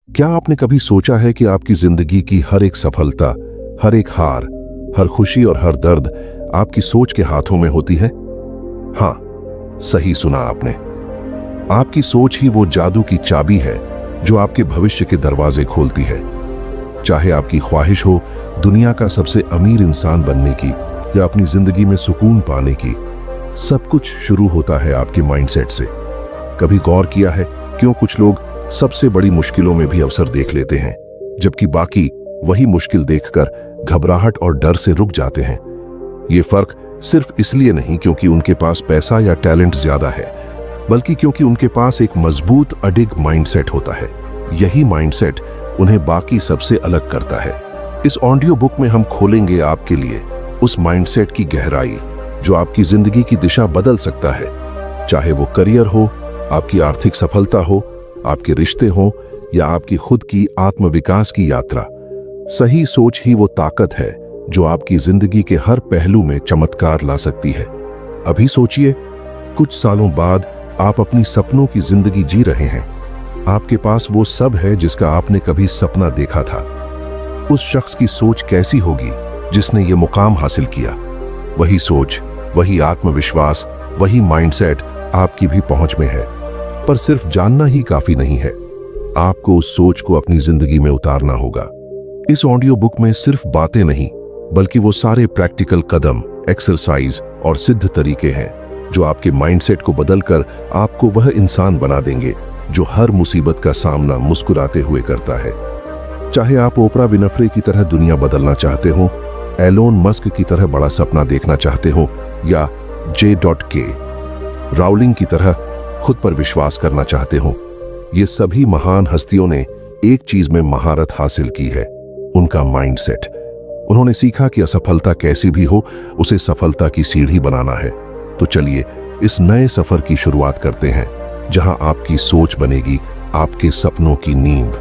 क्या आपने कभी सोचा है कि आपकी जिंदगी की हर एक सफलता, हर एक हार, हर खुशी और हर दर्द आपकी सोच के हाथों में होती है? हाँ, सही सुना आपने। आपकी सोच ही वो जादू की चाबी है जो आपके भविष्य के दरवाजे खोलती है। चाहे आपकी ख्वाहिश हो दुनिया का सबसे अमीर इंसान बनने की या अपनी जिंदगी में सुकून पाने की, सब कुछ शुरू होता है आपके माइंडसेट से। कभी गौर किया है क्यों कुछ लोग सबसे बड़ी मुश्किलों में भी अवसर देख लेते हैं, जबकि बाकी वही मुश्किल देखकर घबराहट और डर से रुक जाते हैं? ये फर्क सिर्फ इसलिए नहीं क्योंकि उनके पास पैसा या टैलेंट ज्यादा है, बल्कि क्योंकि उनके पास एक मजबूत अडिग माइंडसेट होता है। यही माइंडसेट उन्हें बाकी सबसे अलग करता है। इस ऑडियो बुक में हम खोलेंगे आपके लिए उस माइंडसेट की गहराई जो आपकी जिंदगी की दिशा बदल सकता है। चाहे वो करियर हो, आपकी आर्थिक सफलता हो, आपके रिश्ते हो या आपकी खुद की आत्मविकास की यात्रा, सही सोच ही वो ताकत है जो आपकी जिंदगी के हर पहलू में चमत्कार ला सकती है। अभी सोचिए, कुछ सालों बाद आप अपनी सपनों की जिंदगी जी रहे हैं। आपके पास वो सब है जिसका आपने कभी सपना देखा था। उस शख्स की सोच कैसी होगी जिसने ये मुकाम हासिल किया? वही सोच, वही आत्मविश्वास, वही माइंडसेट आपकी भी पहुंच में है। पर सिर्फ जानना ही काफी नहीं है, आपको उस सोच को अपनी जिंदगी में उतारना होगा। इस ऑडियो बुक में सिर्फ बातें नहीं, बल्कि वो सारे प्रैक्टिकल कदम, एक्सरसाइज और सिद्ध तरीके हैं जो आपके माइंडसेट को बदलकर आपको वह इंसान बना देंगे जो हर मुसीबत का सामना मुस्कुराते हुए करता है। चाहे आप ओपरा विनफ्रे की तरह दुनिया बदलना चाहते हो, एलोन मस्क की तरह बड़ा सपना देखना चाहते हो, या J.K. राउलिंग की तरह खुद पर विश्वास करना चाहते हो, ये सभी महान हस्तियों ने एक चीज में महारत हासिल की है, उनका माइंडसेट। उन्होंने सीखा कि असफलता कैसी भी हो, उसे सफलता की सीढ़ी बनाना है। तो चलिए इस नए सफर की शुरुआत करते हैं, जहां आपकी सोच बनेगी आपके सपनों की नींव।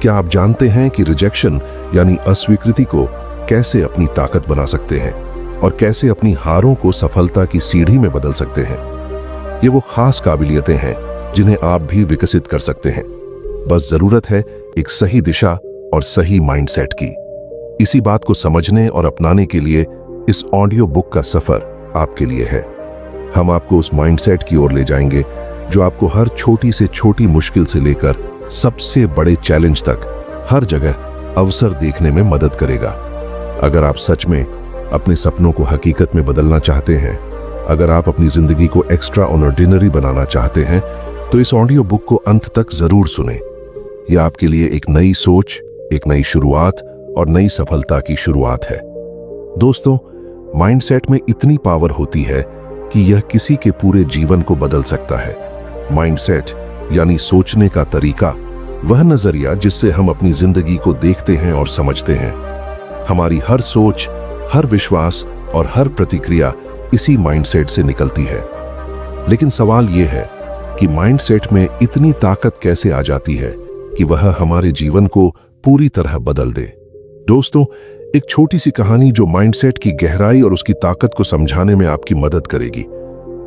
क्या आप जानते हैं कि रिजेक्शन यानी अस्वीकृति को कैसे अपनी ताकत बना सकते हैं और कैसे अपनी हारों को सफलता की सीढ़ी में बदल सकते हैं? ये वो खास काबिलियतें हैं जिन्हें आप भी विकसित कर सकते हैं। बस जरूरत है एक सही दिशा और सही माइंडसेट की। इसी बात को समझने और अपनाने के लिए इस ऑडियो बुक का सफर आपके लिए है। हम आपको उस माइंडसेट की ओर ले जाएंगे जो आपको हर छोटी से छोटी मुश्किल से लेकर सबसे बड़े चैलेंज तक हर जगह अवसर देखने में मदद करेगा। अगर आप सच में अपने सपनों को हकीकत में बदलना चाहते हैं, अगर आप अपनी जिंदगी को एक्स्ट्रा ऑर्डिनरी बनाना चाहते हैं, तो इस ऑडियो बुक को अंत तक जरूर सुनें। यह आपके लिए एक नई सोच, एक नई शुरुआत और नई सफलता की शुरुआत है। दोस्तों, माइंडसेट में इतनी पावर होती है कि यह किसी के पूरे जीवन को बदल सकता है। माइंडसेट यानी सोचने का तरीका, वह नजरिया जिससे हम अपनी जिंदगी को देखते हैं और समझते हैं। हमारी हर सोच, हर विश्वास और हर प्रतिक्रिया इसी माइंडसेट से निकलती है। लेकिन सवाल यह है कि माइंडसेट में इतनी ताकत कैसे आ जाती है कि वह हमारे जीवन को पूरी तरह बदल दे। दोस्तों, एक छोटी सी कहानी जो माइंडसेट की गहराई और उसकी ताकत को समझाने में आपकी मदद करेगी।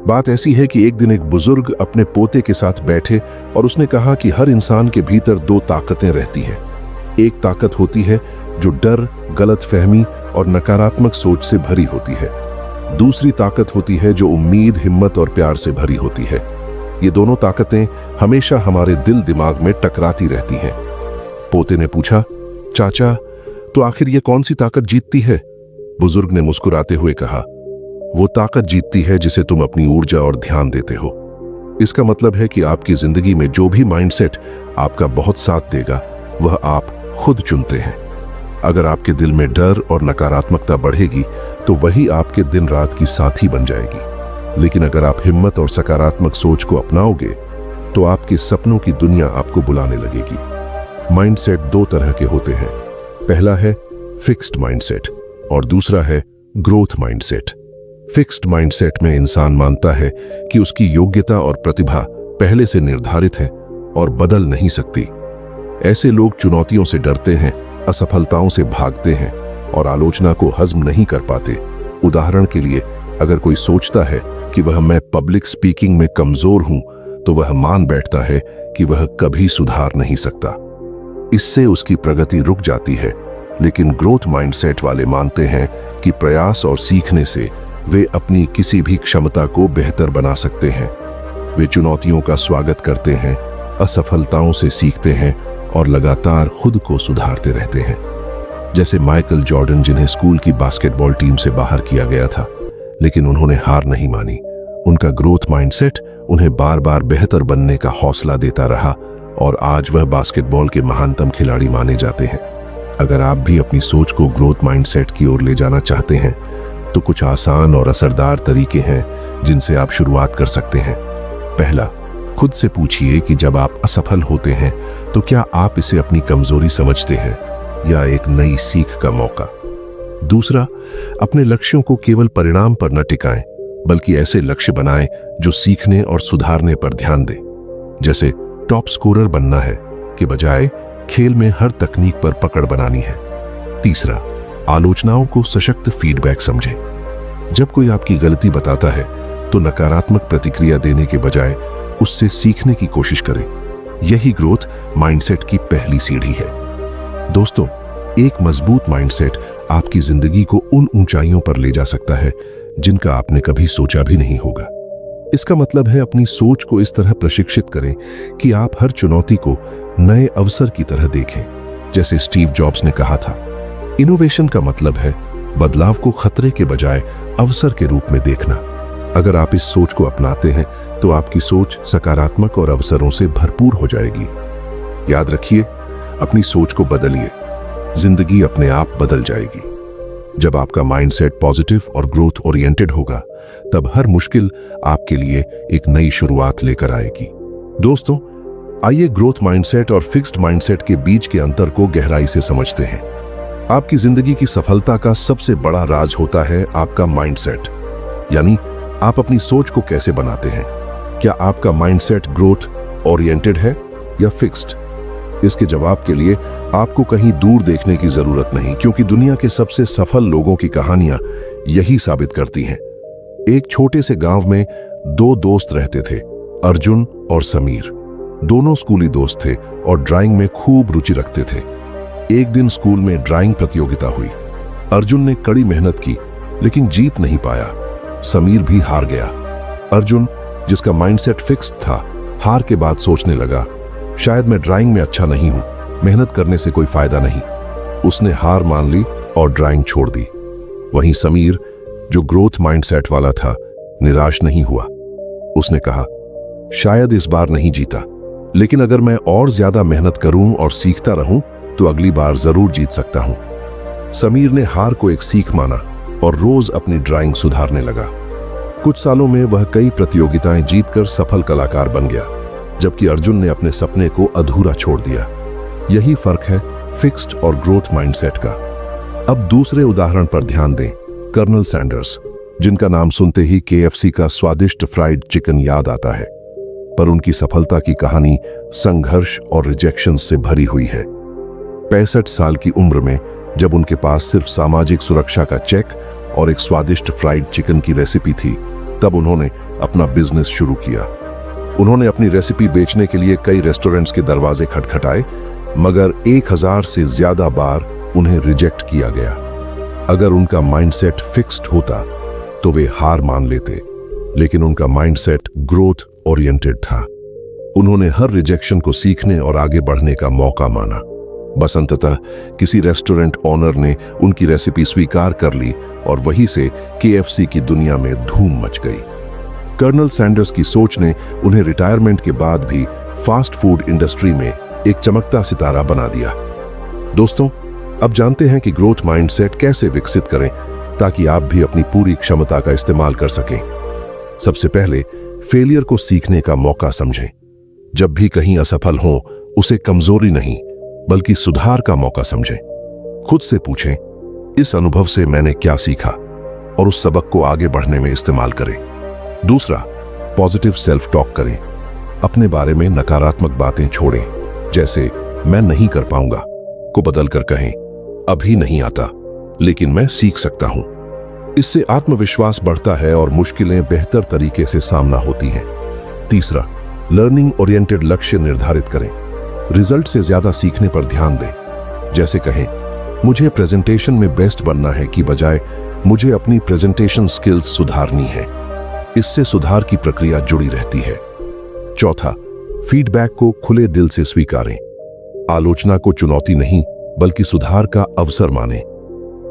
बात ऐसी है कि एक दिन एक बुजुर्ग अपने पोते के साथ बैठे और उसने कहा कि हर इंसान के भीतर दो ताकतें रहती हैं। एक ताकत होती है जो डर, गलतफहमी और नकारात्मक सोच से भरी होती है। दूसरी ताकत होती है जो उम्मीद, हिम्मत और प्यार से भरी होती है। ये दोनों ताकतें हमेशा हमारे दिल दिमाग में टकराती रहती हैं। पोते ने पूछा, चाचा, तो आखिर ये कौन सी ताकत जीतती है? बुजुर्ग ने मुस्कुराते हुए कहा, वो ताकत जीतती है जिसे तुम अपनी ऊर्जा और ध्यान देते हो। इसका मतलब है कि आपकी जिंदगी में जो भी माइंडसेट आपका बहुत साथ देगा, वह आप खुद चुनते हैं। अगर आपके दिल में डर और नकारात्मकता बढ़ेगी तो वही आपके दिन रात की साथी बन जाएगी। लेकिन अगर आप हिम्मत और सकारात्मक सोच को अपनाओगे तो आपके सपनों की दुनिया आपको बुलाने लगेगी। माइंडसेट दो तरह के होते हैं। पहला है फिक्स्ड माइंडसेट और दूसरा है ग्रोथ माइंडसेट। फिक्स्ड माइंडसेट में इंसान मानता है कि उसकी योग्यता और प्रतिभा पहले से निर्धारित है और बदल नहीं सकती। ऐसे लोग चुनौतियों से डरते हैं, असफलताओं से भागते हैं और आलोचना को हजम नहीं कर पाते। उदाहरण के लिए, अगर कोई सोचता है कि मैं पब्लिक स्पीकिंग में कमजोर हूं, तो वह मान बैठता है कि वह कभी सुधार नहीं सकता। इससे उसकी प्रगति रुक जाती है। लेकिन ग्रोथ माइंडसेट वाले मानते हैं कि प्रयास और सीखने से वे अपनी किसी भी क्षमता को बेहतर बना सकते हैं। वे चुनौतियों का स्वागत करते हैं, असफलताओं से सीखते हैं और लगातार खुद को सुधारते रहते हैं। जैसे माइकल जॉर्डन, जिन्हें स्कूल की बास्केटबॉल टीम से बाहर किया गया था, लेकिन उन्होंने हार नहीं मानी। उनका ग्रोथ माइंडसेट उन्हें बार बार बेहतर बनने का हौसला देता रहा और आज वह बास्केटबॉल के महानतम खिलाड़ी माने जाते हैं। अगर आप भी अपनी सोच को ग्रोथ माइंडसेट की ओर ले जाना चाहते हैं तो कुछ आसान और असरदार तरीके हैं जिनसे आप शुरुआत कर सकते हैं। पहला, खुद से पूछिए कि जब आप असफल होते हैं तो क्या आप इसे अपनी कमजोरी समझते हैं या एक नई सीख का मौका। दूसरा, अपने लक्ष्यों को केवल परिणाम पर न टिकाएं, बल्कि ऐसे लक्ष्य बनाएं जो सीखने और सुधारने पर ध्यान दें। जैसे टॉप स्कोरर बनना है के बजाय खेल में हर तकनीक पर पकड़ बनानी है। तीसरा, आलोचनाओं को सशक्त फीडबैक समझें। जब कोई आपकी गलती बताता है तो नकारात्मक प्रतिक्रिया देने के बजाय उससे सीखने की कोशिश करें। यही ग्रोथ माइंडसेट की पहली सीढ़ी है। दोस्तों, एक मजबूत माइंडसेट आपकी जिंदगी को उन ऊंचाइयों पर ले जा सकता है जिनका आपने कभी सोचा भी नहीं होगा। इसका मतलब है अपनी सोच को इस तरह प्रशिक्षित करें कि आप हर चुनौती को नए अवसर की तरह देखें। जैसे स्टीव जॉब्स ने कहा था, इनोवेशन का मतलब है बदलाव को खतरे के बजाय अवसर के रूप में देखना। अगर आप इस सोच को अपनाते हैं तो आपकी सोच सकारात्मक और अवसरों से भरपूर हो जाएगी। याद रखिए, अपनी सोच को बदलिए, जिंदगी अपने आप बदल जाएगी। जब आपका माइंडसेट पॉजिटिव और ग्रोथ ओरिएंटेड होगा, तब हर मुश्किल आपके लिए एक नई शुरुआत लेकर आएगी। दोस्तों, आइए ग्रोथ माइंडसेट और फिक्स्ड माइंडसेट के बीच के अंतर को गहराई से समझते हैं। आपकी जिंदगी की सफलता का सबसे बड़ा राज होता है आपका माइंडसेट, यानी आप अपनी सोच को कैसे बनाते हैं। क्या आपका माइंडसेट ग्रोथ ओरिएंटेड है या फिक्स्ड? इसके जवाब के लिए आपको कहीं दूर देखने की जरूरत नहीं, क्योंकि दुनिया के सबसे सफल लोगों की कहानियां यही साबित करती हैं। एक छोटे से गांव में दो दोस्त रहते थे, अर्जुन और समीर। दोनों स्कूली दोस्त थे और ड्राइंग में खूब रुचि रखते थे। एक दिन स्कूल में ड्राइंग प्रतियोगिता हुई। अर्जुन ने कड़ी मेहनत की, लेकिन जीत नहीं पाया। समीर भी हार गया। अर्जुन, जिसका माइंडसेट फिक्स्ड था, हार के बाद सोचने लगा, शायद मैं ड्राइंग में अच्छा नहीं हूं, मेहनत करने से कोई फायदा नहीं। उसने हार मान ली और ड्राइंग छोड़ दी। वहीं समीर, जो ग्रोथ माइंडसेट वाला था, निराश नहीं हुआ। उसने कहा, शायद इस बार नहीं जीता, लेकिन अगर मैं और ज्यादा मेहनत करूं और सीखता रहूं तो अगली बार जरूर जीत सकता हूं। समीर ने हार को एक सीख माना और रोज अपनी ड्राइंग सुधारने लगा। कुछ सालों में वह कई प्रतियोगिताएं जीतकर सफल कलाकार बन गया, जबकि अर्जुन ने अपने सपने को अधूरा छोड़ दिया। यही फर्क है फिक्स्ड और ग्रोथ माइंडसेट का। अब दूसरे उदाहरण पर ध्यान दें, कर्नल सैंडर्स, जिनका नाम सुनते ही KFC का स्वादिष्ट फ्राइड चिकन याद आता है। पर उनकी सफलता की कहानी संघर्ष और रिजेक्शन से भरी हुई है। 65 साल की उम्र में जब उनके पास सिर्फ सामाजिक सुरक्षा का चेक और एक स्वादिष्ट फ्राइड चिकन की रेसिपी थी, तब उन्होंने अपना बिजनेस शुरू किया। उन्होंने अपनी रेसिपी बेचने के लिए कई रेस्टोरेंट्स के दरवाजे खटखटाए, मगर 1000 से ज्यादा बार उन्हें रिजेक्ट किया गया। अगर उनका माइंडसेट फिक्स्ड होता तो वे हार मान लेते, लेकिन उनका माइंडसेट ग्रोथ ओरिएंटेड था। उन्होंने हर रिजेक्शन को सीखने और आगे बढ़ने का मौका माना। बस अंततः किसी रेस्टोरेंट ओनर ने उनकी रेसिपी स्वीकार कर ली और वहीं से KFC की दुनिया में धूम मच गई। कर्नल सैंडर्स की सोच ने उन्हें रिटायरमेंट के बाद भी फास्ट फूड इंडस्ट्री में एक चमकता सितारा बना दिया। दोस्तों, अब जानते हैं कि ग्रोथ माइंडसेट कैसे विकसित करें ताकि आप भी अपनी पूरी क्षमता का इस्तेमाल कर सकें। सबसे पहले फेलियर को सीखने का मौका समझें। जब भी कहीं असफल हों, उसे कमजोरी नहीं बल्कि सुधार का मौका समझें। खुद से पूछें, इस अनुभव से मैंने क्या सीखा, और उस सबक को आगे बढ़ने में इस्तेमाल करें। दूसरा, पॉजिटिव सेल्फ टॉक करें। अपने बारे में नकारात्मक बातें छोड़ें, जैसे मैं नहीं कर पाऊंगा को बदलकर कहें, अभी नहीं आता लेकिन मैं सीख सकता हूं। इससे आत्मविश्वास बढ़ता है और मुश्किलें बेहतर तरीके से सामना होती हैं। तीसरा, लर्निंग ओरिएंटेड लक्ष्य निर्धारित करें। रिजल्ट से ज्यादा सीखने पर ध्यान दें। जैसे कहें, मुझे प्रेजेंटेशन में बेस्ट बनना है की बजाय मुझे अपनी प्रेजेंटेशन स्किल्स सुधारनी है। इससे सुधार की प्रक्रिया जुड़ी रहती है। चौथा, फीडबैक को खुले दिल से स्वीकारें। आलोचना को चुनौती नहीं बल्कि सुधार का अवसर मानें।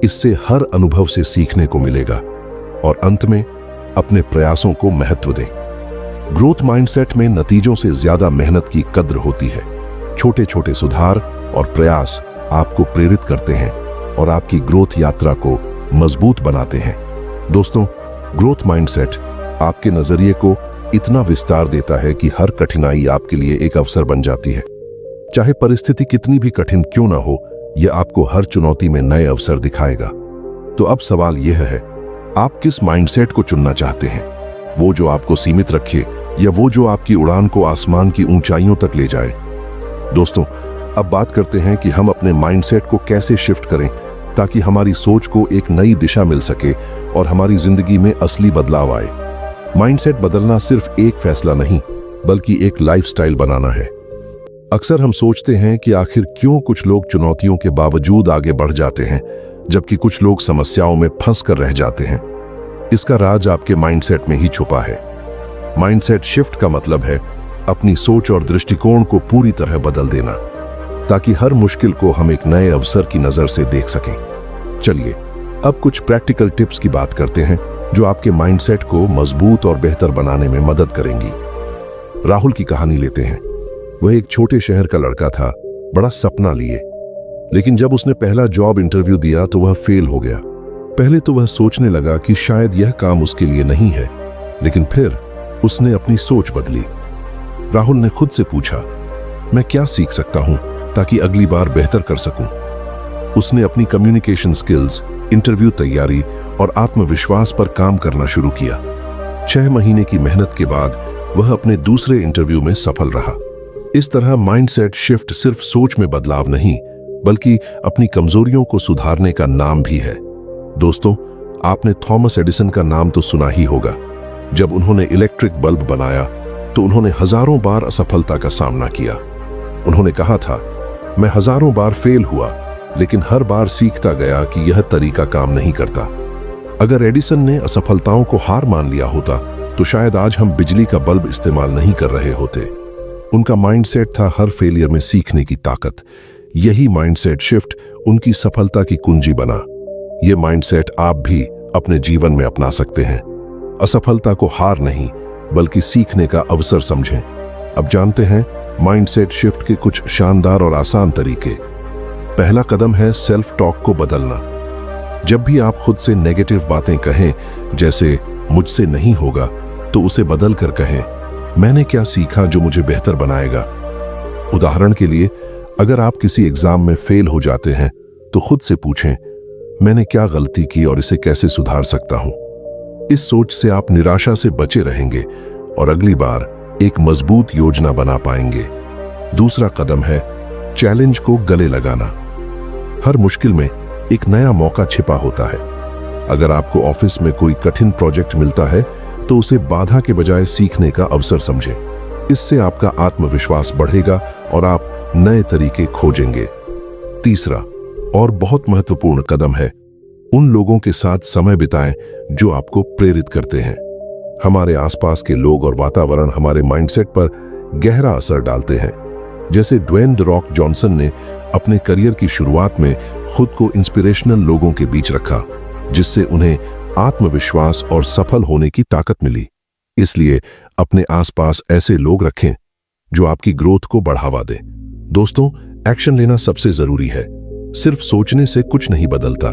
इससे हर अनुभव से सीखने को मिलेगा। और अंत में अपने प्रयासों को महत्व दें। ग्रोथ माइंडसेट में नतीजों से ज्यादा मेहनत की कद्र होती है। छोटे छोटे सुधार और प्रयास आपको प्रेरित करते हैं और आपकी ग्रोथ यात्रा को मजबूत बनाते हैं। दोस्तों, ग्रोथ माइंडसेट आपके नजरिए को इतना विस्तार देता है कि हर कठिनाई आपके लिए एक अवसर बन जाती है। चाहे परिस्थिति कितनी भी कठिन क्यों ना हो, यह आपको हर चुनौती में नए अवसर दिखाएगा। तो अब सवाल यह है, आप किस माइंडसेट को चुनना चाहते हैं? वो जो आपको सीमित रखे या वो जो आपकी उड़ान को आसमान की ऊंचाइयों तक ले जाए? दोस्तों, अब बात करते हैं कि हम अपने माइंडसेट को कैसे शिफ्ट करें ताकि हमारी सोच को एक नई दिशा मिल सके और हमारी जिंदगी में असली बदलाव आए। माइंडसेट बदलना सिर्फ एक फैसला नहीं बल्कि एक लाइफस्टाइल बनाना है। अक्सर हम सोचते हैं कि आखिर क्यों कुछ लोग चुनौतियों के बावजूद आगे बढ़ जाते हैं जबकि कुछ लोग समस्याओं में फंस कर रह जाते हैं। इसका राज आपके माइंडसेट में ही छुपा है। माइंडसेट शिफ्ट का मतलब है अपनी सोच और दृष्टिकोण को पूरी तरह बदल देना ताकि हर मुश्किल को हम एक नए अवसर की नजर से देख सकें। चलिए अब कुछ प्रैक्टिकल टिप्स की बात करते हैं जो आपके माइंडसेट को मजबूत और बेहतर बनाने में मदद करेंगी। राहुल की कहानी लेते हैं। वह एक छोटे शहर का लड़का था, बड़ा सपना लिए, लेकिन जब उसने पहला जॉब इंटरव्यू दिया तो वह फेल हो गया। पहले तो वह सोचने लगा कि शायद यह काम उसके लिए नहीं है, लेकिन फिर उसने अपनी सोच बदली। राहुल ने खुद से पूछा, मैं क्या सीख सकता हूं ताकि अगली बार बेहतर कर सकूं? उसने अपनी कम्युनिकेशन स्किल्स, इंटरव्यू तैयारी और आत्मविश्वास पर काम करना शुरू किया। 6 महीने की मेहनत के बाद वह अपने दूसरे इंटरव्यू में सफल रहा। इस तरह माइंडसेट शिफ्ट सिर्फ सोच में बदलाव नहीं बल्कि अपनी कमजोरियों को सुधारने का नाम भी है। दोस्तों, आपने थॉमस एडिसन का नाम तो सुना ही होगा। जब उन्होंने इलेक्ट्रिक बल्ब बनाया तो उन्होंने हजारों बार असफलता का सामना किया। उन्होंने कहा था, मैं हजारों बार फेल हुआ लेकिन हर बार सीखता गया कि यह तरीका काम नहीं करता। अगर एडिसन ने असफलताओं को हार मान लिया होता तो शायद आज हम बिजली का बल्ब इस्तेमाल नहीं कर रहे होते। उनका माइंडसेट था हर फेलियर में सीखने की ताकत। यही माइंडसेट शिफ्ट उनकी सफलता की कुंजी बना। यह माइंडसेट आप भी अपने जीवन में अपना सकते हैं। असफलता को हार नहीं बल्कि सीखने का अवसर समझें। अब जानते हैं माइंडसेट शिफ्ट के कुछ शानदार और आसान तरीके। पहला कदम है सेल्फ टॉक को बदलना। जब भी आप खुद से नेगेटिव बातें कहें, जैसे मुझसे नहीं होगा, तो उसे बदल कर कहें, मैंने क्या सीखा जो मुझे बेहतर बनाएगा। उदाहरण के लिए, अगर आप किसी एग्जाम में फेल हो जाते हैं तो खुद से पूछें, मैंने क्या गलती की और इसे कैसे सुधार सकता हूं। इस सोच से आप निराशा से बचे रहेंगे और अगली बार एक मजबूत योजना बना पाएंगे। दूसरा कदम है चैलेंज को गले लगाना। हर मुश्किल में एक नया मौका छिपा होता है। अगर आपको ऑफिस में कोई कठिन प्रोजेक्ट मिलता है तो उसे बाधा के बजाय सीखने का अवसर समझें। इससे आपका आत्मविश्वास बढ़ेगा और आप नए तरीके खोजेंगे। तीसरा और बहुत महत्वपूर्ण कदम है, उन लोगों के साथ समय बिताएं जो आपको प्रेरित करते हैं। हमारे आसपास के लोग और वातावरण हमारे माइंडसेट पर गहरा असर डालते हैं। जैसे ड्वेन द रॉक जॉनसन ने अपने करियर की शुरुआत में खुद को इंस्पिरेशनल लोगों के बीच रखा, जिससे उन्हें आत्मविश्वास और सफल होने की ताकत मिली। इसलिए अपने आसपास ऐसे लोग रखें जो आपकी ग्रोथ को बढ़ावा दें। दोस्तों, एक्शन लेना सबसे जरूरी है। सिर्फ सोचने से कुछ नहीं बदलता।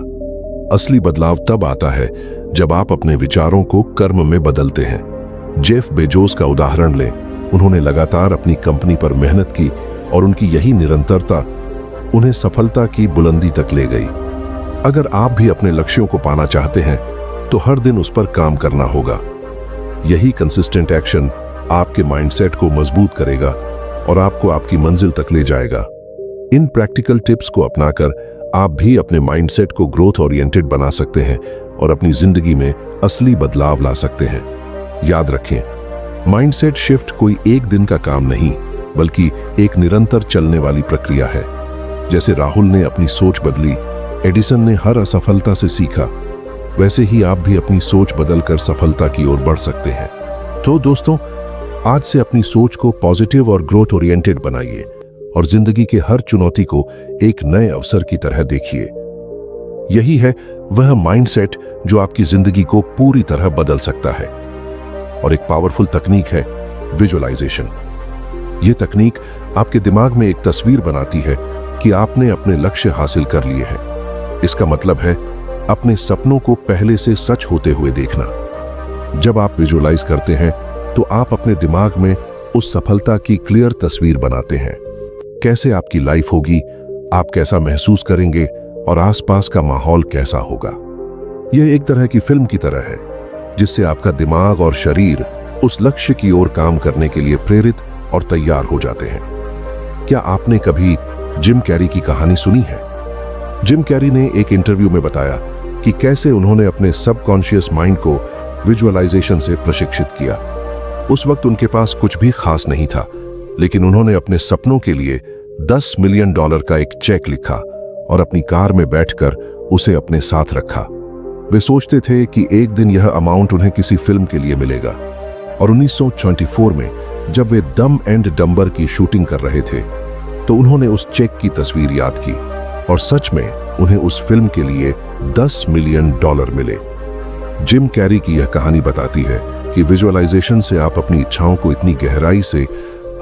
असली बदलाव तब आता है जब आप अपने विचारों को कर्म में बदलते हैं। जेफ बेजोस का उदाहरण लें। उन्होंने लगातार अपनी कंपनी पर मेहनत की और उनकी यही निरंतरता उन्हें सफलता की बुलंदी तक ले गई। अगर आप भी अपने लक्ष्यों को पाना चाहते हैं तो हर दिन उस पर काम करना होगा। यही कंसिस्टेंट एक्शन आपके माइंडसेट को मजबूत करेगा और आपको आपकी मंजिल तक ले जाएगा। इन प्रैक्टिकल टिप्स को अपनाकर आप भी अपने माइंडसेट को ग्रोथ ओरिएंटेड बना सकते हैं और अपनी जिंदगी में असली बदलाव ला सकते हैं। याद रखें, माइंडसेट शिफ्ट कोई एक दिन का काम नहीं बल्कि एक निरंतर चलने वाली प्रक्रिया है। जैसे राहुल ने अपनी सोच बदली, एडिसन ने हर असफलता से सीखा, वैसे ही आप भी अपनी सोच बदलकर सफलता की ओर बढ़ सकते हैं। तो दोस्तों, आज से अपनी सोच को पॉजिटिव और ग्रोथ ओरिएंटेड बनाइए और जिंदगी के हर चुनौती को एक नए अवसर की तरह देखिए। यही है वह माइंडसेट जो आपकी जिंदगी को पूरी तरह बदल सकता है। और एक पावरफुल तकनीक है विजुअलाइजेशन। यह तकनीक आपके दिमाग में एक तस्वीर बनाती है कि आपने अपने लक्ष्य हासिल कर लिए हैं। इसका मतलब है अपने सपनों को पहले से सच होते हुए देखना। जब आप विजुअलाइज करते हैं तो आप अपने दिमाग में उस सफलता की क्लियर तस्वीर बनाते हैं। कैसे आपकी लाइफ होगी, आप कैसा महसूस करेंगे और आसपास का माहौल कैसा होगा। यह एक तरह की फिल्म की तरह है जिससे आपका दिमाग और शरीर उस लक्ष्य की ओर काम करने के लिए प्रेरित और तैयार हो जाते हैं। क्या आपने कभी जिम कैरी की कहानी सुनी है? जिम कैरी ने एक इंटरव्यू में बताया कि कैसे उन्होंने अपने सबकॉन्शियस माइंड को विजुअलाइजेशन से प्रशिक्षित किया। उस वक्त उनके पास कुछ भी खास नहीं था, लेकिन उन्होंने अपने सपनों के लिए $10 मिलियन का एक चेक लिखा और अपनी कार में बैठकर उसे अपने साथ रखा। वे सोचते थे कि एक दिन यह अमाउंट उन्हें किसी फिल्म के लिए मिलेगा। और 1924 में जब वे डम एंड डम्बर की शूटिंग कर रहे थे तो उन्होंने उस चेक की तस्वीर याद की और सच में उन्हें उस फिल्म के लिए $10 मिलियन मिले। जिम कैरी की यह कहानी बताती है कि विजुअलाइजेशन से आप अपनी इच्छाओं को इतनी गहराई से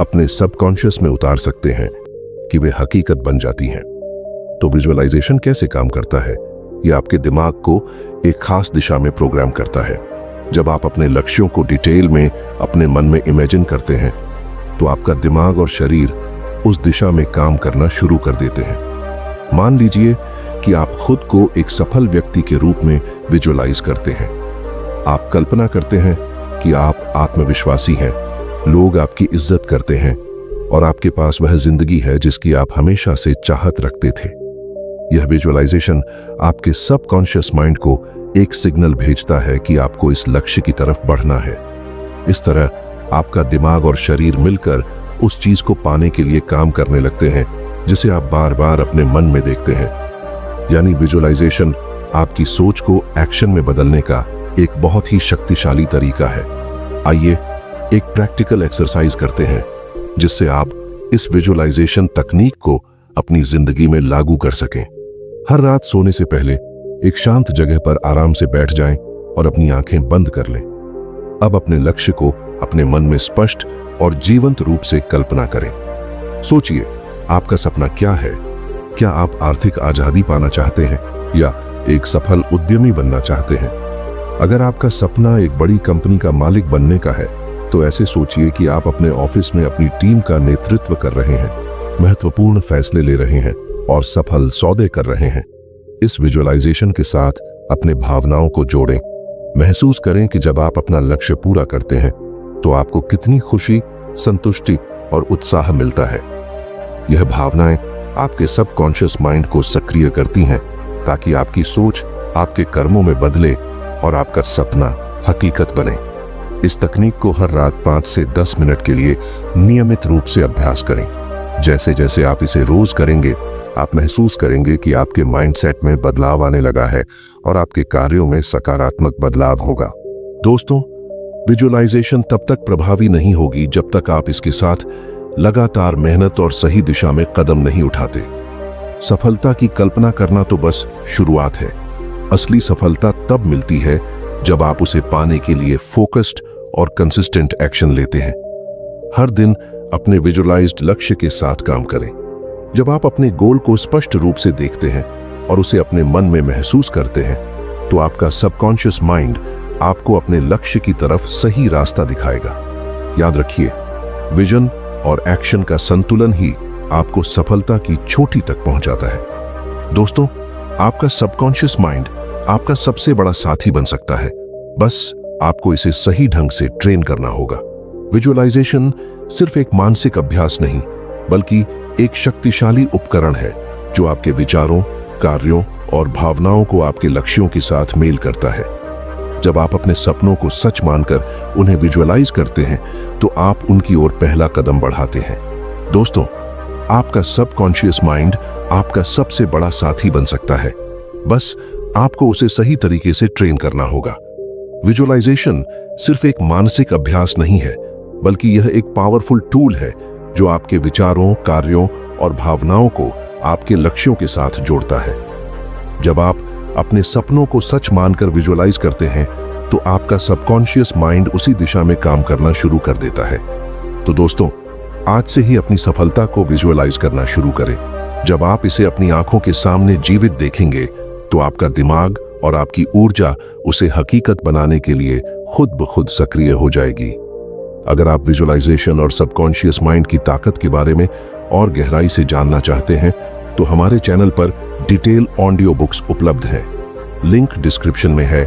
अपने सबकॉन्शियस में उतार सकते हैं कि वे हकीकत बन जाती हैं। तो विजुअलाइजेशन कैसे काम करता है? यह आपके दिमाग को एक खास दिशा में प्रोग्राम करता है। जब आप अपने लक्ष्यों को डिटेल में अपने मन में इमेजिन करते हैं तो आपका दिमाग और शरीर उस दिशा में काम करना शुरू कर देते हैं। मान लीजिए कि आप खुद को एक सफल व्यक्ति के रूप में विजुअलाइज करते हैं। आप कल्पना करते हैं कि आप आत्मविश्वासी हैं, लोग आपकी इज्जत करते हैं और आपके पास वह जिंदगी है जिसकी आप हमेशा से चाहत रखते थे। यह विजुअलाइजेशन आपके सबकॉन्शियस माइंड को एक सिग्नल भेजता है कि आपको इस लक्ष्य की तरफ बढ़ना है। इस तरह आपका दिमाग और शरीर मिलकर उस चीज को पाने के लिए काम करने लगते हैं जिसे आप बार बार अपने मन में देखते हैं। यानी विजुअलाइजेशन आपकी सोच को एक्शन में बदलने का एक बहुत ही शक्तिशाली तरीका है। आइए एक प्रैक्टिकल एक्सरसाइज करते हैं जिससे आप इस विजुअलाइजेशन तकनीक को अपनी जिंदगी में लागू कर सकें। हर रात सोने से पहले एक शांत जगह पर आराम से बैठ जाएं और अपनी आंखें बंद कर लें। अब अपने लक्ष्य को अपने मन में स्पष्ट और जीवंत रूप से कल्पना करें। सोचिए, आपका सपना क्या है? क्या आप आर्थिक आजादी पाना चाहते हैं या एक सफल उद्यमी बनना चाहते हैं? अगर आपका सपना एक बड़ी कंपनी का मालिक बनने का है तो ऐसे सोचिए कि आप अपने ऑफिस में अपनी टीम का नेतृत्व कर रहे हैं, महत्वपूर्ण फैसले ले रहे हैं और सफल सौदे कर रहे हैं। इस विजुअलाइजेशन के साथ अपने भावनाओं को जोड़ें। महसूस करें कि जब आप अपना लक्ष्य पूरा करते हैं तो आपको कितनी खुशी, संतुष्टि और उत्साह मिलता है। यह भावनाएं आपके सबकॉन्शियस माइंड को सक्रिय करती हैं ताकि आपकी सोच आपके कर्मों में बदले और आपका सपना हकीकत बने। इस तकनीक को हर रात 5 से 10 मिनट के लिए नियमित रूप से अभ्यास करें। जैसे जैसे आप इसे रोज करेंगे, आप महसूस करेंगे कि आपके माइंडसेट में बदलाव आने लगा है और आपके कार्यों में सकारात्मक बदलाव होगा। दोस्तों, विजुअलाइजेशन तब तक प्रभावी नहीं होगी जब तक आप इसके साथ लगातार मेहनत और सही दिशा में कदम नहीं उठाते। सफलता की कल्पना करना तो बस शुरुआत है। असली सफलता तब मिलती है जब आप उसे पाने के लिए फोकस्ड और कंसिस्टेंट एक्शन लेते हैं। हर दिन अपने विजुअलाइज्ड लक्ष्य के साथ काम करें। जब आप अपने गोल को स्पष्ट रूप से देखते हैं और उसे अपने मन में महसूस करते हैं तो आपका सबकॉन्शियस माइंड आपको अपने लक्ष्य की तरफ सही रास्ता दिखाएगा। याद रखिए, विजन और एक्शन का संतुलन ही आपको सफलता की चोटी तक पहुंचाता है। दोस्तों, आपका सबकॉन्शियस माइंड आपका सबसे बड़ा साथी बन सकता है। बस आपको इसे सही ढंग से ट्रेन करना होगा। विजुअलाइजेशन सिर्फ एक मानसिक अभ्यास नहीं, बल्कि एक शक्तिशाली उपकरण है जो आपके विचारों, कार्यों और भावनाओं को आपके लक्ष्यों के साथ मेल करता है। जब आप अपने सपनों को सच मानकर उन्हें विजुअलाइज करते हैं तो आप उनकी ओर पहला कदम बढ़ाते हैं। दोस्तों, आपका सबकॉन्शियस माइंड आपका सबसे बड़ा साथी बन सकता है। बस आपको उसे सही तरीके से ट्रेन करना होगा। विजुअलाइजेशन सिर्फ एक मानसिक अभ्यास नहीं है, बल्कि यह एक पावरफुल टूल है जो आपके विचारों, कार्यों और भावनाओं को आपके लक्ष्यों के साथ जोड़ता है। जब आप अपने सपनों को सच मानकर विजुअलाइज करते हैं, तो आपका सबकॉन्शियस माइंड उसी दिशा में काम करना शुरू कर देता है। तो दोस्तों, आज से ही अपनी सफलता को विजुअलाइज करना शुरू करें। जब आप इसे अपनी आंखों के सामने जीवित देखेंगे, तो आपका दिमाग और आपकी ऊर्जा उसे हकीकत बनाने के लिए खुद ब खुद सक्रिय हो जाएगी। अगर आप विजुअलाइजेशन और सबकॉन्शियस माइंड की ताकत के बारे में और गहराई से जानना चाहते हैं, तो हमारे चैनल पर डिटेल ऑडियो बुक्स उपलब्ध हैं। लिंक डिस्क्रिप्शन में है,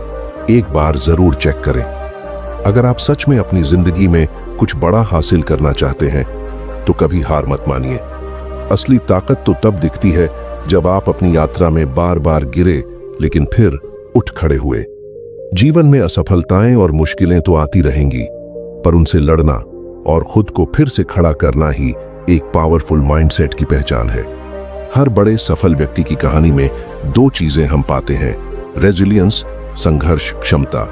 एक बार जरूर चेक करें। अगर आप सच में अपनी जिंदगी में कुछ बड़ा हासिल करना चाहते हैं, तो कभी हार मत मानिए। असली ताकत तो तब दिखती है जब आप अपनी यात्रा में बार बार गिरे, लेकिन फिर उठ खड़े हुए। जीवन में असफलताएं और मुश्किलें तो आती रहेंगी, पर उनसे लड़ना और खुद को फिर से खड़ा करना ही एक पावरफुल माइंडसेट की पहचान है। हर बड़े सफल व्यक्ति की कहानी में दो चीजें हम पाते हैं: रेजिलियंस, संघर्ष क्षमता,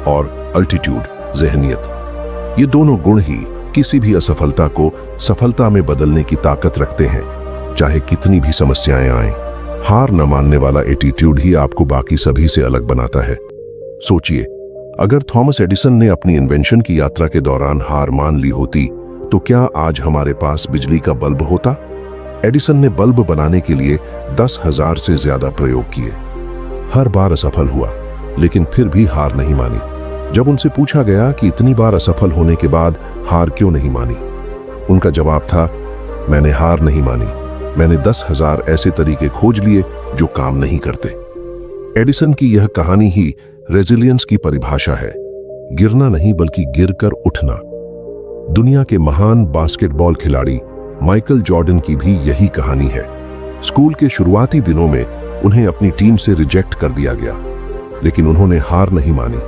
और अल्टीट्यूड, जहनियत। ये दोनों गुण ही किसी भी असफलता को सफलता में बदलने की ताकत रखते हैं, चाहे कितनी भी समस्याएं आएं। हार न मानने वाला एटीट्यूड ही आपको बाकी सभी से अलग बनाता है। सोचिए, अगर थॉमस एडिसन ने अपनी इन्वेंशन की यात्रा के दौरान हार मान ली होती, तो क्या आज हमारे पास बिजली का बल्ब होता? एडिसन ने बल्ब बनाने के लिए 10,000 से ज्यादा प्रयोग किए। हर बार असफल हुआ, लेकिन फिर भी हार नहीं मानी। जब उनसे पूछा गया कि इतनी बार असफल होने के बाद हार क्यों नहीं मानी, उनका जवाब था, मैंने हार नहीं मानी, मैंने 10,000 ऐसे तरीके खोज लिए जो काम नहीं करते। एडिसन की यह कहानी ही रेजिलियंस की परिभाषा है। गिरना नहीं, बल्कि गिरकर उठना। दुनिया के महान बास्केटबॉल खिलाड़ी माइकल जॉर्डन की भी यही कहानी है। स्कूल के शुरुआती दिनों में उन्हें अपनी टीम से रिजेक्ट कर दिया गया, लेकिन उन्होंने हार नहीं मानी।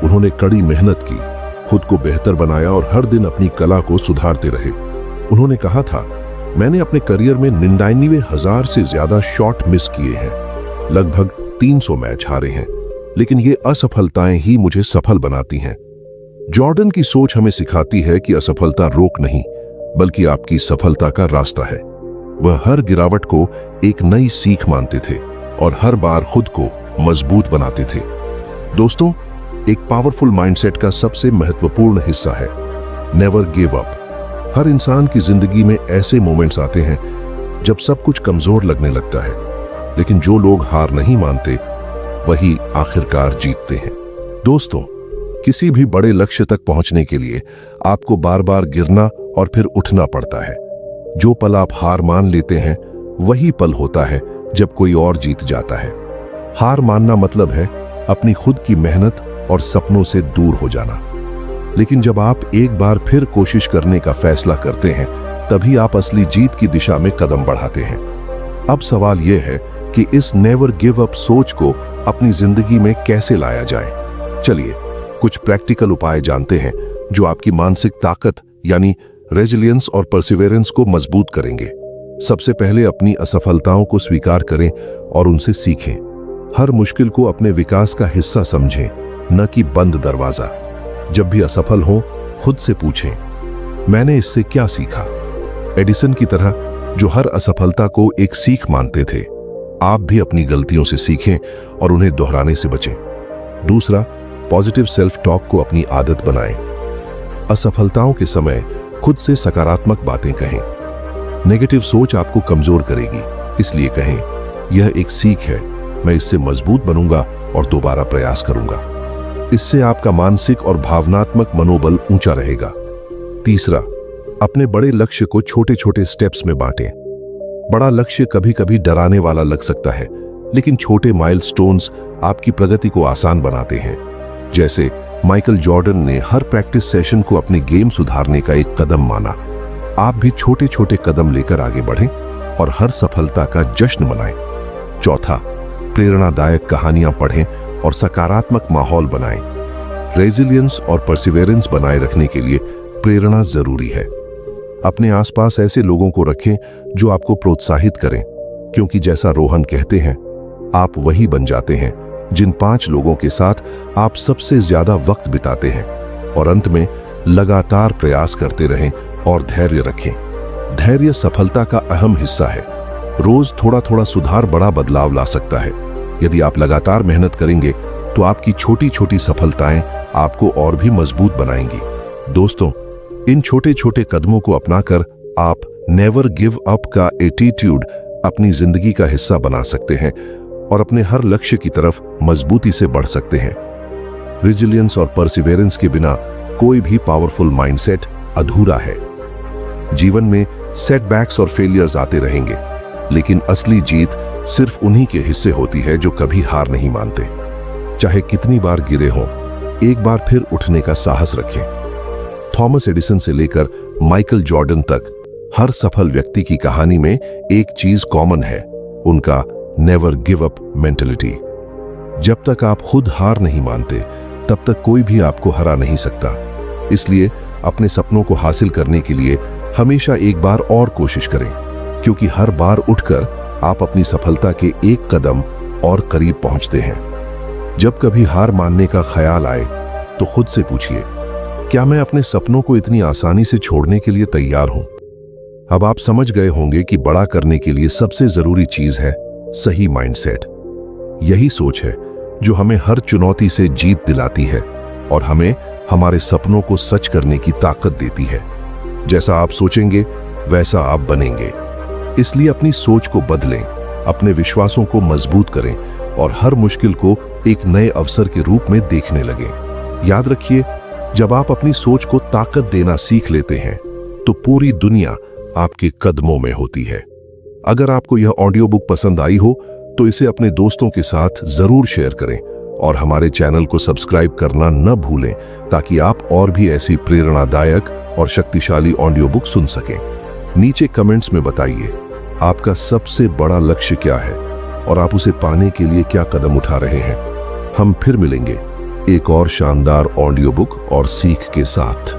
उन्होंने कड़ी मेहनत की, खुद को बेहतर बनाया और हर दिन अपनी कला को सुधारते रहे। उन्होंने कहा था, मैंने अपने करियर में 99,000 से ज्यादा शॉट मिस किए हैं, लगभग 300 मैच हारे हैं, लेकिन ये असफलताएं ही मुझे सफल बनाती हैं। जॉर्डन की सोच हमें सिखाती है कि असफलता रोक नहीं, बल्कि आपकी सफलता का रास्ता है। वह हर गिरावट को एक नई सीख मानते थे और हर बार खुद को मजबूत बनाते थे। दोस्तों, एक पावरफुल माइंडसेट का सबसे महत्वपूर्ण हिस्सा है नेवर गिव अप। हर इंसान की जिंदगी में ऐसे मोमेंट्स आते हैं जब सब कुछ कमजोर लगने लगता है, लेकिन जो लोग हार नहीं मानते, वही आखिरकार जीतते हैं। दोस्तों, किसी भी बड़े लक्ष्य तक पहुंचने के लिए आपको बार बार गिरना और फिर उठना पड़ता है। जो पल आप हार मान लेते हैं, वही पल होता है जब कोई और जीत जाता है। हार मानना मतलब है अपनी खुद की मेहनत और सपनों से दूर हो जाना। लेकिन जब आप एक बार फिर कोशिश करने का फैसला करते हैं, तभी आप असली जीत की दिशा में कदम बढ़ाते हैं। अब सवाल यह है कि इस नेवर गिव अप सोच को अपनी जिंदगी में कैसे लाया जाए। चलिए कुछ प्रैक्टिकल उपाय जानते हैं जो आपकी मानसिक ताकत यानी रेजिलियंस और परसिवेरेंस को मजबूत करेंगे। सबसे पहले अपनी असफलताओं को स्वीकार करें और उनसे सीखें। हर मुश्किल को अपने विकास का हिस्सा समझें, न कि बंद दरवाजा। जब भी असफल हो, खुद से पूछें, मैंने इससे क्या सीखा? एडिसन की तरह, जो हर असफलता को एक सीख मानते थे, आप भी अपनी गलतियों से सीखें और उन्हें दोहराने से बचें। दूसरा, पॉजिटिव सेल्फ टॉक को अपनी आदत बनाएं। असफलताओं के समय खुद से सकारात्मक बातें कहें। नेगेटिव सोच आपको कमजोर करेगी, इसलिए कहें, यह एक सीख है, मैं इससे मजबूत बनूंगा और दोबारा प्रयास करूंगा। इससे आपका मानसिक और भावनात्मक मनोबल ऊंचा रहेगा। तीसरा, अपने बड़े लक्ष्य को छोटे छोटे स्टेप्स में बांटें। बड़ा लक्ष्य कभी कभी डराने वाला लग सकता है, लेकिन छोटे माइलस्टोन्स आपकी प्रगति को आसान बनाते हैं। जैसे माइकल जॉर्डन ने हर प्रैक्टिस सेशन को अपने गेम सुधारने का एक कदम माना। आप भी छोटे छोटे कदम लेकर आगे बढ़ें और हर सफलता का जश्न मनाएं। चौथा, प्रेरणादायक कहानियां पढ़ें और सकारात्मक माहौल बनाएं। रेजिलियंस और परसिवेरेंस बनाए रखने के लिए प्रेरणा जरूरी है। अपने आसपास ऐसे लोगों को रखें जो आपको प्रोत्साहित करें, क्योंकि जैसा रोहन कहते हैं, आप वही बन जाते हैं जिन 5 लोगों के साथ आप सबसे ज्यादा वक्त बिताते हैं। और अंत में लगातार प्रयास करते रहें और धैर्य रखें। धैर्य सफलता का अहम हिस्सा है। रोज थोड़ा थोड़ा सुधार बड़ा बदलाव ला सकता है। यदि आप लगातार मेहनत करेंगे तो आपकी छोटी छोटी सफलताएं आपको और भी मजबूत बनाएंगी। दोस्तों, इन छोटे छोटे कदमों को अपनाकर आप नेवर गिव अप का एटीट्यूड अपनी जिंदगी का हिस्सा बना सकते हैं और अपने हर लक्ष्य की तरफ मजबूती से बढ़ सकते हैं। रेजिलियंस और परसिवेरेंस के बिना कोई भी पावरफुल माइंडसेट अधूरा है। जीवन में सेटबैक्स और फेलियर्स आते रहेंगे, लेकिन असली जीत सिर्फ उन्हीं के हिस्से होती है जो कभी हार नहीं मानते। चाहे कितनी बार गिरे हों, एक बार फिर उठने का साहस रखें। थॉमस एडिसन से लेकर माइकल जॉर्डन तक हर सफल व्यक्ति की कहानी में एक चीज कॉमन है, उनका नेवर गिव अप मेंटलिटी। जब तक आप खुद हार नहीं मानते, तब तक कोई भी आपको हरा नहीं सकता। इसलिए अपने सपनों को हासिल करने के लिए हमेशा एक बार और कोशिश करें, क्योंकि हर बार उठकर आप अपनी सफलता के एक कदम और करीब पहुंचते हैं। जब कभी हार मानने का ख्याल आए तो खुद से पूछिए, क्या मैं अपने सपनों को इतनी आसानी से छोड़ने के लिए तैयार हूं? अब आप समझ गए होंगे कि बड़ा करने के लिए सबसे जरूरी चीज है सही माइंडसेट। यही सोच है जो हमें हर चुनौती से जीत दिलाती है और हमें हमारे सपनों को सच करने की ताकत देती है। जैसा आप सोचेंगे वैसा आप बनेंगे। इसलिए अपनी सोच को बदलें, अपने विश्वासों को मजबूत करें और हर मुश्किल को एक नए अवसर के रूप में देखने लगें। याद रखिए, जब आप अपनी सोच को ताकत देना सीख लेते हैं तो पूरी दुनिया आपके कदमों में होती है। अगर आपको यह ऑडियो बुक पसंद आई हो तो इसे अपने दोस्तों के साथ जरूर शेयर करें और हमारे चैनल को सब्सक्राइब करना न भूलें, ताकि आप और भी ऐसी प्रेरणादायक और शक्तिशाली ऑडियो बुक सुन सकें। नीचे कमेंट्स में बताइए आपका सबसे बड़ा लक्ष्य क्या है और आप उसे पाने के लिए क्या कदम उठा रहे हैं। हम फिर मिलेंगे एक और शानदार ऑडियो बुक और सीख के साथ।